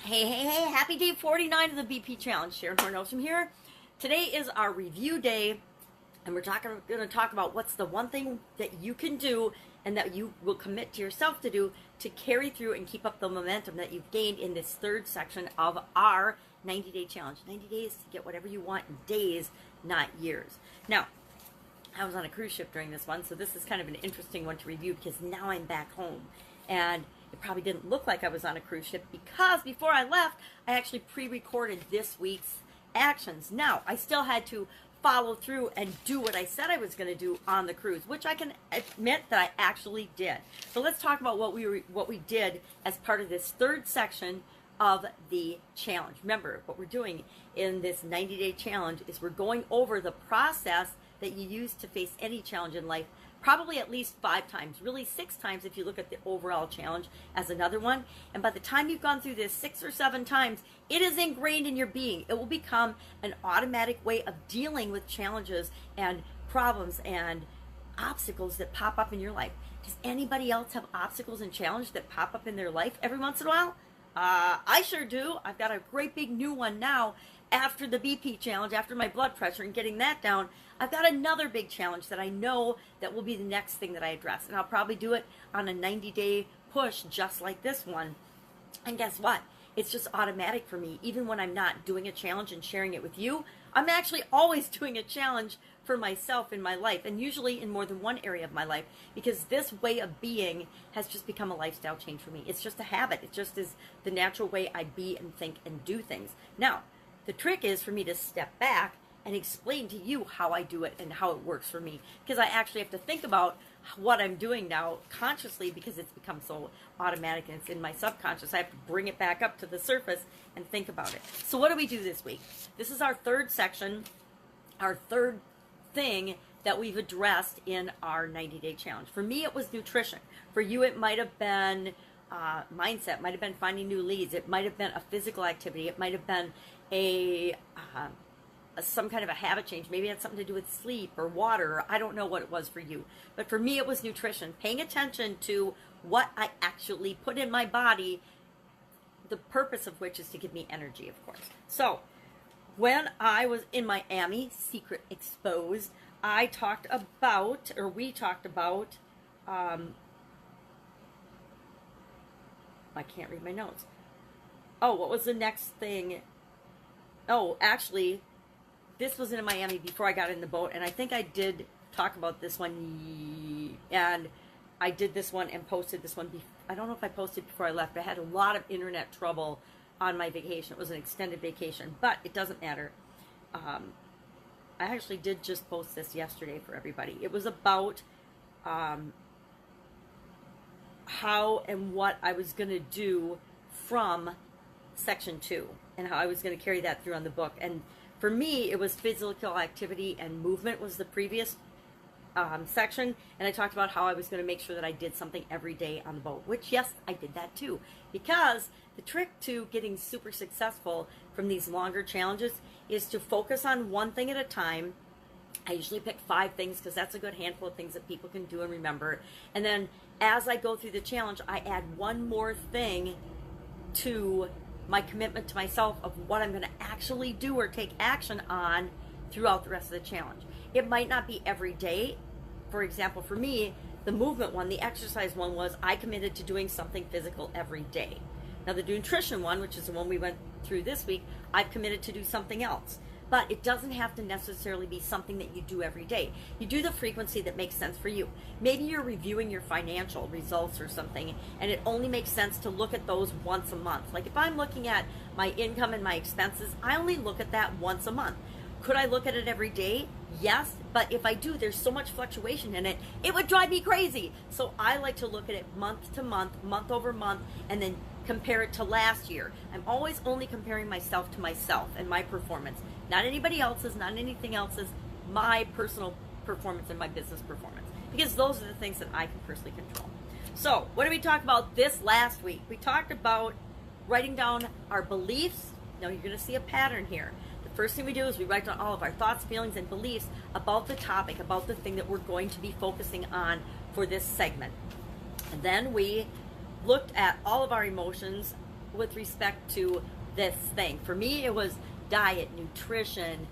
Hey, happy day 49 of the BP Challenge. Sharon Horne-Ellstrom here. Today is our review day, and we're going to talk about what's the one thing that you can do and that you will commit to yourself to do to carry through and keep up the momentum that you've gained in this third section of our 90-day challenge. 90 days to get whatever you want in days, not years. Now, I was on a cruise ship during this one, so this is kind of an interesting one to review because now I'm back home. And it probably didn't look like I was on a cruise ship because before I left, I actually pre-recorded this week's actions. Now, I still had to follow through and do what I said I was going to do on the cruise, which I can admit that I actually did. So let's talk about what we did as part of this third section of the challenge. Remember, what we're doing in this 90-day challenge is we're going over the process that you use to face any challenge in life, probably at least 5 times, really 6 times if you look at the overall challenge as another one. And by the time you've gone through this 6 or 7 times, it is ingrained in your being. It will become an automatic way of dealing with challenges and problems and obstacles that pop up in your life. Does anybody else have obstacles and challenges that pop up in their life every once in a while? I sure do. I've got a great big new one now. After the BP challenge, after my blood pressure and getting that down, I've got another big challenge that I know that will be the next thing that I address. And I'll probably do it on a 90-day push just like this one. And guess what? It's just automatic for me. Even when I'm not doing a challenge and sharing it with you, I'm actually always doing a challenge for myself in my life, and usually in more than one area of my life, because this way of being has just become a lifestyle change for me. It's just a habit. It just is the natural way I be and think and do things. Now, the trick is for me to step back and explain to you how I do it and how it works for me, because I actually have to think about what I'm doing now consciously because it's become so automatic and it's in my subconscious. I have to bring it back up to the surface and think about it. So what do we do this week? This is our third section, our third thing that we've addressed in our 90-day challenge. For me, it was nutrition. For you, it might have been mindset, might have been finding new leads. It might have been a physical activity. It might have been some kind of a habit change. Maybe it had something to do with sleep or water, or I don't know what it was for you. But for me, it was nutrition. Paying attention to what I actually put in my body, the purpose of which is to give me energy, of course. So when I was in Miami, Secret Exposed, we talked about, I can't read my notes. Oh, what was the next thing? Oh, actually, this was in Miami before I got in the boat, and I think I did talk about this one, and I did this one and posted this one. I don't know if I posted before I left. I had a lot of internet trouble on my vacation. It was an extended vacation, but it doesn't matter. I actually did just post this yesterday for everybody. It was about how and what I was going to do from section 2 and how I was going to carry that through on the book. And for me, it was physical activity and movement was the previous section, and I talked about how I was going to make sure that I did something every day on the boat, which, yes, I did that too, because the trick to getting super successful from these longer challenges is to focus on one thing at a time. I usually pick 5 things because that's a good handful of things that people can do and remember, and then as I go through the challenge, I add one more thing to my commitment to myself of what I'm going to actually do or take action on throughout the rest of the challenge. It might not be every day. For example, for me, the movement one, the exercise one was I committed to doing something physical every day. Now the nutrition one, which is the one we went through this week, I've committed to do something else. But it doesn't have to necessarily be something that you do every day. You do the frequency that makes sense for you. Maybe you're reviewing your financial results or something, and it only makes sense to look at those once a month. Like if I'm looking at my income and my expenses, I only look at that once a month. Could I look at it every day? Yes, but if I do, there's so much fluctuation in it, it would drive me crazy. So I like to look at it month to month, month over month, and then compare it to last year. I'm always only comparing myself to myself and my performance. Not anybody else's, not anything else's, my personal performance and my business performance. Because those are the things that I can personally control. So, what did we talk about this last week? We talked about writing down our beliefs. Now, you're going to see a pattern here. The first thing we do is we write down all of our thoughts, feelings, and beliefs about the topic, about the thing that we're going to be focusing on for this segment. And then we looked at all of our emotions with respect to this thing. For me, it was diet, nutrition,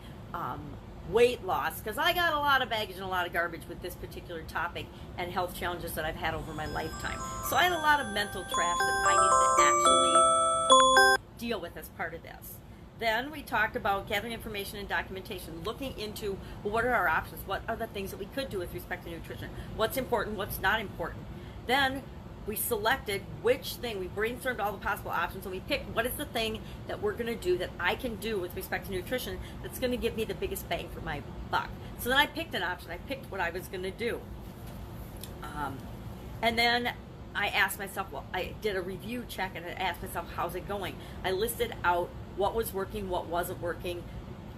weight loss, because I got a lot of baggage and a lot of garbage with this particular topic and health challenges that I've had over my lifetime. So I had a lot of mental trash that I needed to actually deal with as part of this. Then we talked about gathering information and documentation, looking into, well, what are our options? What are the things that we could do with respect to nutrition? What's important? What's not important? Then we selected which thing, we brainstormed all the possible options, and we picked what is the thing that we're going to do that I can do with respect to nutrition that's going to give me the biggest bang for my buck. So then I picked an option. I picked what I was going to do. And then I asked myself, well, I did a review check and I asked myself, how's it going? I listed out what was working, what wasn't working,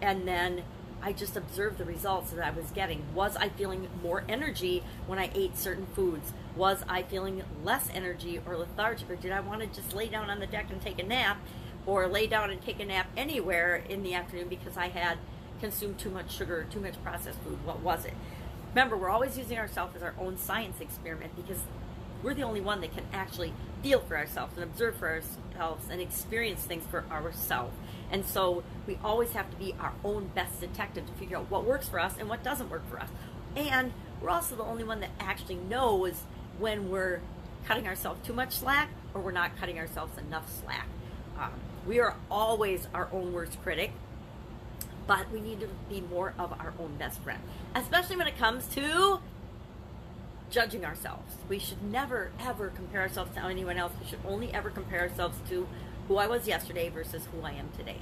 and then I just observed the results that I was getting. Was I feeling more energy when I ate certain foods? Was I feeling less energy or lethargic? Or did I want to just lay down on the deck and take a nap, or lay down and take a nap anywhere in the afternoon because I had consumed too much sugar, too much processed food? What was it? Remember, we're always using ourselves as our own science experiment because we're the only one that can actually feel for ourselves and observe for ourselves and experience things for ourselves. And so we always have to be our own best detective to figure out what works for us and what doesn't work for us. And we're also the only one that actually knows when we're cutting ourselves too much slack or we're not cutting ourselves enough slack. We are always our own worst critic, but we need to be more of our own best friend, especially when it comes to judging ourselves. We should never, ever compare ourselves to anyone else. We should only ever compare ourselves to who I was yesterday versus who I am today.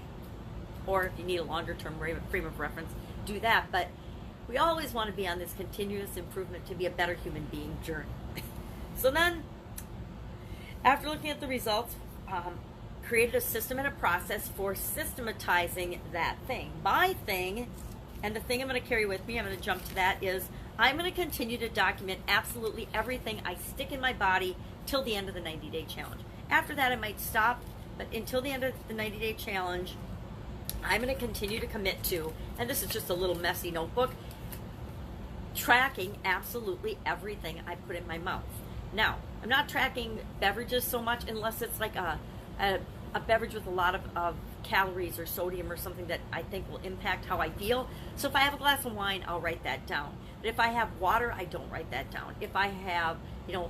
Or if you need a longer term frame of reference, do that. But we always want to be on this continuous improvement to be a better human being journey. So then, after looking at the results, created a system and a process for systematizing that thing. My thing, and the thing I'm going to carry with me, I'm going to jump to that, is I'm going to continue to document absolutely everything I stick in my body till the end of the 90-day challenge. After that, I might stop, but until the end of the 90-day challenge, I'm going to continue to commit to, and this is just a little messy notebook, tracking absolutely everything I put in my mouth. Now, I'm not tracking beverages so much unless it's like a beverage with a lot of calories or sodium or something that I think will impact how I feel. So if I have a glass of wine, I'll write that down. But if I have water, I don't write that down. If I have,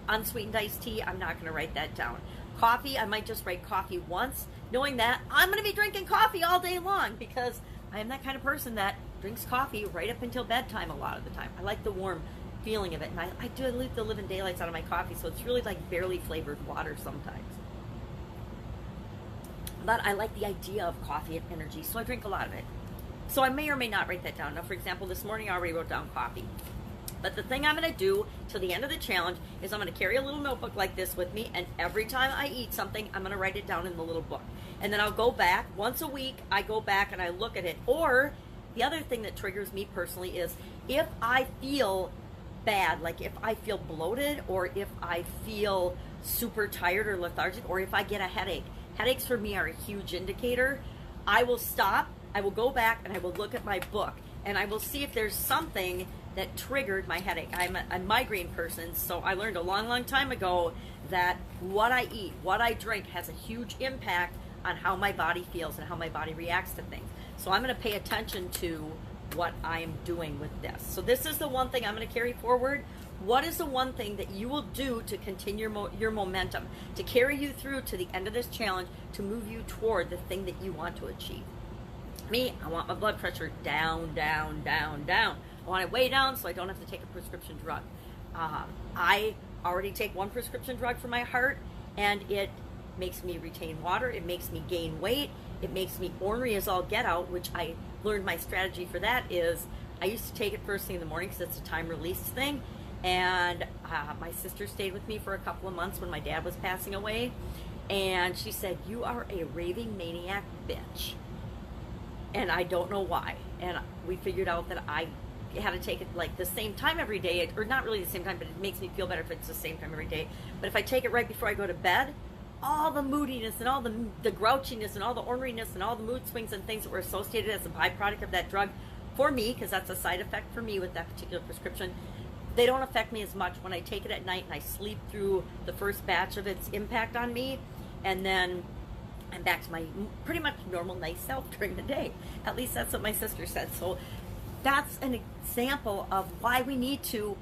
unsweetened iced tea, I'm not going to write that down. Coffee, I might just write coffee once, knowing that I'm going to be drinking coffee all day long because I am that kind of person that drinks coffee right up until bedtime a lot of the time. I like the warm feeling of it, and I do leave the living daylights out of my coffee, so it's really like barely flavored water sometimes. But I like the idea of coffee and energy, so I drink a lot of it. So I may or may not write that down. Now, for example, this morning I already wrote down coffee. But the thing I'm going to do till the end of the challenge is I'm going to carry a little notebook like this with me, and every time I eat something, I'm going to write it down in the little book. And then I'll go back. Once a week, I go back and I look at it. Or the other thing that triggers me personally is if I feel bad, like if I feel bloated or if I feel super tired or lethargic or if I get a headache. Headaches for me are a huge indicator. I will stop, I will go back, and I will look at my book, and I will see if there's something that triggered my headache. I'm a migraine person, so I learned a long, long time ago that what I eat, what I drink has a huge impact on how my body feels and how my body reacts to things. So I'm going to pay attention to what I am doing with this. So this is the one thing I'm going to carry forward. What is the one thing that you will do to continue your momentum, to carry you through to the end of this challenge, to move you toward the thing that you want to achieve? Me, I want my blood pressure down, down, down, down. I want it way down so I don't have to take a prescription drug. I already take one prescription drug for my heart, and it makes me retain water. It makes me gain weight. It makes me ornery as all get out, which I learned my strategy for that is I used to take it first thing in the morning because it's a time release thing. And my sister stayed with me for a couple of months when my dad was passing away. And she said, "You are a raving maniac bitch." And I don't know why. And we figured out that I had to take it like the same time every day, or not really the same time, but it makes me feel better if it's the same time every day. But if I take it right before I go to bed, all the moodiness and all the grouchiness and all the orneriness and all the mood swings and things that were associated as a byproduct of that drug for me, because that's a side effect for me with that particular prescription, they don't affect me as much when I take it at night and I sleep through the first batch of its impact on me. And then I'm back to my pretty much normal, nice self during the day. At least that's what my sister said. So that's an example of why we need to,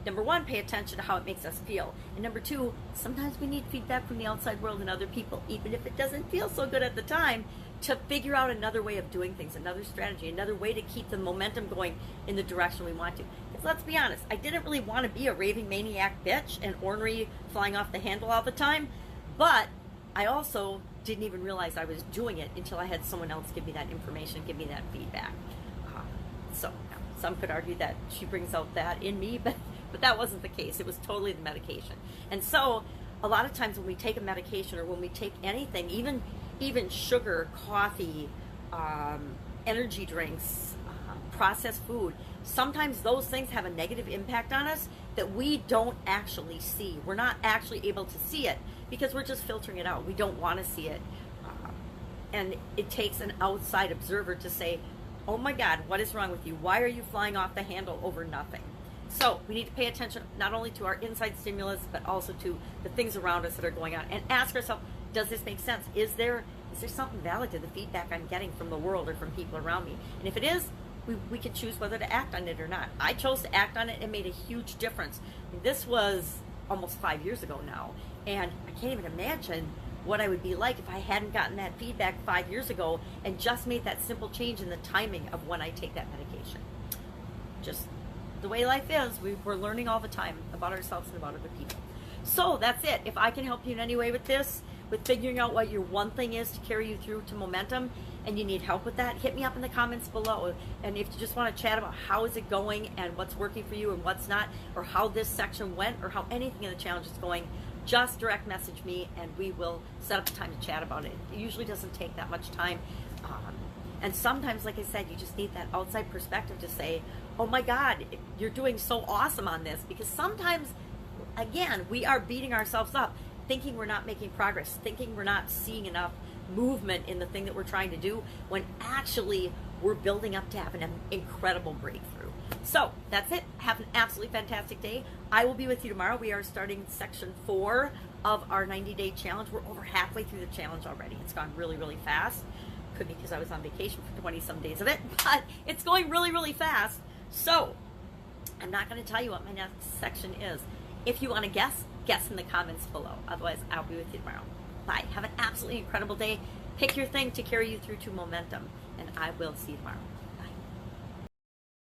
number one, pay attention to how it makes us feel. And number two, sometimes we need feedback from the outside world and other people, even if it doesn't feel so good at the time, to figure out another way of doing things, another strategy, another way to keep the momentum going in the direction we want to. Because let's be honest, I didn't really want to be a raving maniac bitch and ornery flying off the handle all the time, but I also didn't even realize I was doing it until I had someone else give me that information, give me that feedback. So some could argue that she brings out that in me, but that wasn't the case. It was totally the medication. And so a lot of times when we take a medication or when we take anything, even sugar, coffee, energy drinks, processed food, sometimes those things have a negative impact on us that we don't actually see. We're not actually able to see it because we're just filtering it out. We don't want to see it. And it takes an outside observer to say, oh my God, what is wrong with you? Why are you flying off the handle over nothing? So we need to pay attention not only to our inside stimulus, but also to the things around us that are going on, and ask ourselves, does this make sense? Is there something valid to the feedback I'm getting from the world or from people around me? And if it is, we can choose whether to act on it or not. I chose to act on it and made a huge difference. And this was almost 5 years ago now, and I can't even imagine what I would be like if I hadn't gotten that feedback 5 years ago and just made that simple change in the timing of when I take that medication. Just the way life is, we're learning all the time about ourselves and about other people. So that's it. If I can help you in any way with this, with figuring out what your one thing is to carry you through to momentum, and you need help with that, hit me up in the comments below. And if you just want to chat about how is it going and what's working for you and what's not, or how this section went, or how anything in the challenge is going, just direct message me and we will set up a time to chat about it. It usually doesn't take that much time. And sometimes, like I said, you just need that outside perspective to say, oh my God, you're doing so awesome on this. Because sometimes, again, we are beating ourselves up, thinking we're not making progress, thinking we're not seeing enough movement in the thing that we're trying to do, when actually we're building up to have an incredible breakthrough. So that's it. Have an absolutely fantastic day. I will be with you tomorrow. We are starting section 4 of our 90-day challenge. We're over halfway through the challenge already. It's gone really, really fast. Could be because I was on vacation for 20-some days of it, but it's going really, really fast. So I'm not going to tell you what my next section is. If you want to guess in the comments below. Otherwise, I'll be with you tomorrow. Bye. Have an absolutely incredible day. Pick your thing to carry you through to momentum, and I will see you tomorrow.